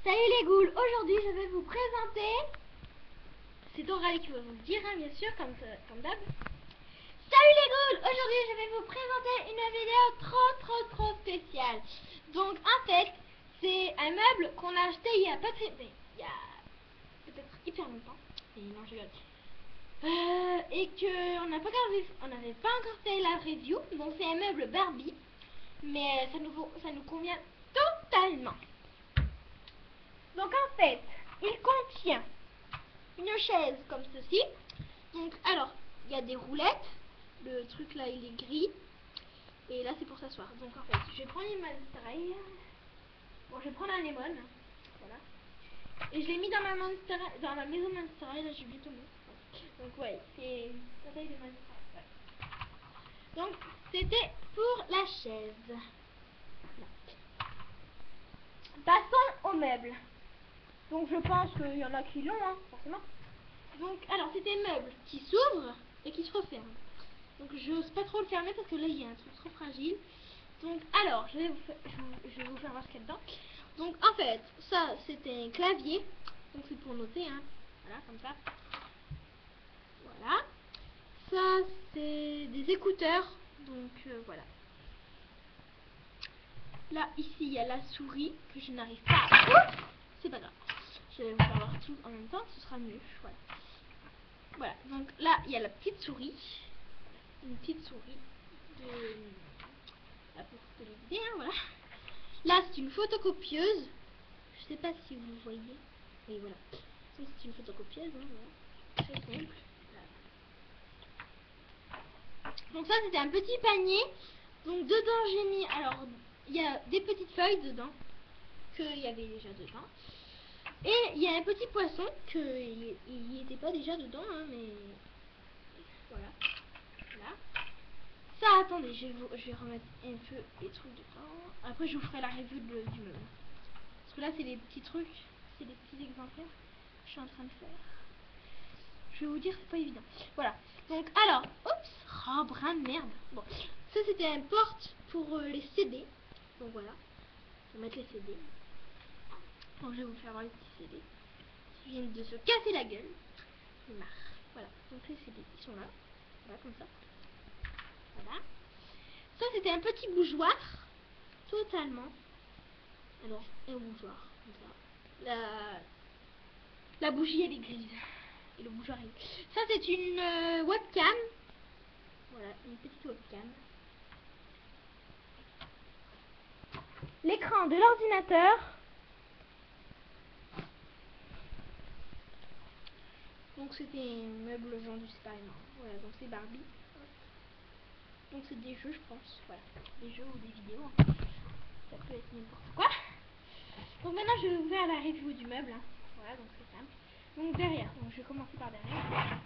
Salut les ghouls, aujourd'hui je vais vous présenter, c'est Aurélie qui va vous le dire hein, bien sûr comme d'hab. Salut les ghouls, aujourd'hui je vais vous présenter une vidéo trop spéciale. Donc en fait c'est un meuble qu'on a acheté il y a pas très, il y a peut-être hyper longtemps, et non je rigole. Et que on n'avait pas encore fait la review. Donc c'est un meuble Barbie, mais ça nous convient totalement. Donc en fait, il contient une chaise comme ceci. Donc alors, il y a des roulettes. Le truc là, il est gris. Et là, c'est pour s'asseoir. Donc en fait, je vais prendre une Monster. Bon, je vais prendre un lemon. Voilà. Et je l'ai mis dans ma maison Monster. Là, j'ai vu tout le monde. Donc ouais, c'est la taille de Monster. Ouais. Donc c'était pour la chaise. Là. Passons au meuble. Donc je pense qu'il y en a qui l'ont, hein, forcément. Donc alors c'est des meubles qui s'ouvrent et qui se referment. Donc je n'ose pas trop le fermer parce que là il y a un truc trop fragile. Donc alors je vais vous faire voir ce qu'il y a dedans. Donc en fait ça c'était un clavier. Donc c'est pour noter, hein. Voilà, comme ça. Voilà. Ça c'est des écouteurs. Donc voilà. Là ici il y a la souris que je n'arrive pas à... C'est pas grave. Je vais vous faire voir tout en même temps, ce sera mieux. Voilà. Voilà, donc là il y a la petite souris. Une petite souris de... Là pour l'idée, hein, voilà. Là c'est une photocopieuse. Je sais pas si vous voyez. Oui, voilà. C'est une photocopieuse, hein, voilà. Très simple. Voilà. Donc ça c'était un petit panier. Donc dedans j'ai mis... Alors il y a des petites feuilles dedans. Qu'il y avait déjà dedans. Et il y a un petit poisson qu'il n'y était pas déjà dedans, hein, mais voilà. Là. Ça, attendez, je vais remettre un peu les trucs dedans. Après, je vous ferai la review du meuble. Parce que là, c'est les petits trucs, c'est les petits exemplaires que je suis en train de faire. Je vais vous dire, c'est pas évident. Voilà. Donc, alors, oups, oh, brin de merde. Bon, ça, c'était un porte pour les CD. Donc, voilà. On va mettre les CD. Donc je vais vous faire voir les petits CD qui viennent de se casser la gueule. J'en ai marre. Voilà, donc les CD ils sont là. Voilà, comme ça. Voilà. Ça c'était un petit bougeoir. Totalement. Alors, un bougeoir. Comme ça. La bougie elle est grise. Et le bougeoir est gris. Ça c'est une webcam. Voilà, une petite webcam. L'écran de l'ordinateur. Donc c'était un meuble vendu séparément. Voilà, donc c'est Barbie. Donc c'est des jeux je pense. Voilà. Des jeux ou des vidéos. Ça peut être n'importe quoi. Donc maintenant je vais vous faire la review du meuble. Hein. Voilà, donc c'est simple. Donc derrière, donc je vais commencer par derrière.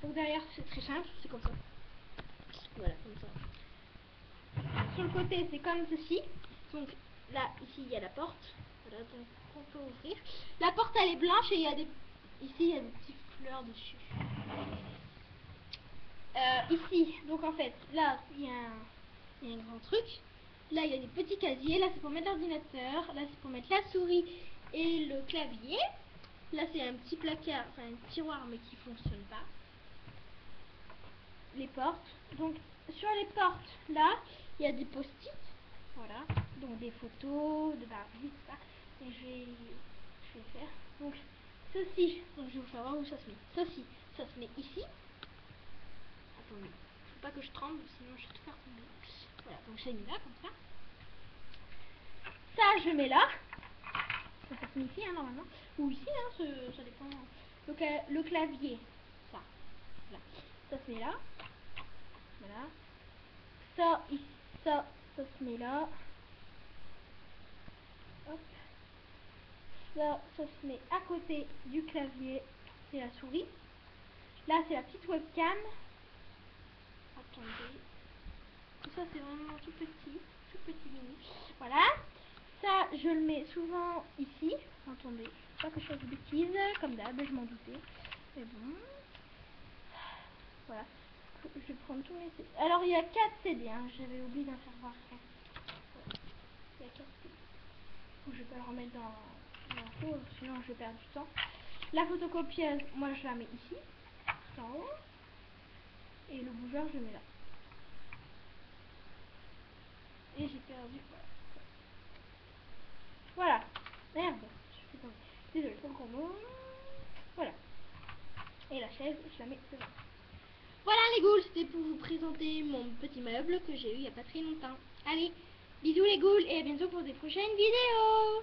Donc derrière c'est très simple, c'est comme ça. Voilà, comme ça. Sur le côté c'est comme ceci. Donc là, ici il y a la porte. Voilà, donc on peut ouvrir. La porte elle est blanche et il y a des... Ici il y a des petites fleurs dessus. Ici, donc en fait, là il y a un grand truc. Là il y a des petits casiers. Là c'est pour mettre l'ordinateur. Là c'est pour mettre la souris et le clavier. Là c'est un petit placard, enfin un tiroir mais qui fonctionne pas. Les portes. Donc sur les portes, là il y a des post-it. Voilà. Donc des photos de Barbie, tout ça. Et je vais faire. Donc ceci, donc je vais vous faire voir où ça se met. Ceci, ça se met ici. Attendez, faut pas que je tremble, sinon je vais tout faire tomber. Voilà, donc j'ai mis là, comme ça. Ça, je mets là. Ça se met ici, hein, normalement. Ou ici, hein, ça dépend. Le clavier, ça. Voilà. Ça se met là. Voilà. Ça, ici, ça se met là. Hop. Ça se met à côté du clavier. C'est la souris. Là, c'est la petite webcam. Attendez. Ça, c'est vraiment tout petit mini. Voilà. Ça, je le mets souvent ici. Attendez, pas que je fasse de bêtises. Comme d'hab, je m'en doutais. Mais bon. Voilà. Je vais prendre tous mes CD. Alors, il y a 4 CD. Hein. J'avais oublié d'en faire voir. Voilà. Il y a 4 CD. Donc, je vais pas le remettre dans Sinon je perds du temps. La photocopieuse, moi je la mets ici, tout en haut. Et le bougeur, je le mets là. Et j'ai perdu. Voilà. Merde. Désolé, faut le combo. Voilà. Et la chaise, je la mets devant. Voilà les ghouls, c'était pour vous présenter mon petit meuble que j'ai eu il n'y a pas très longtemps. Allez, bisous les ghouls et à bientôt pour des prochaines vidéos.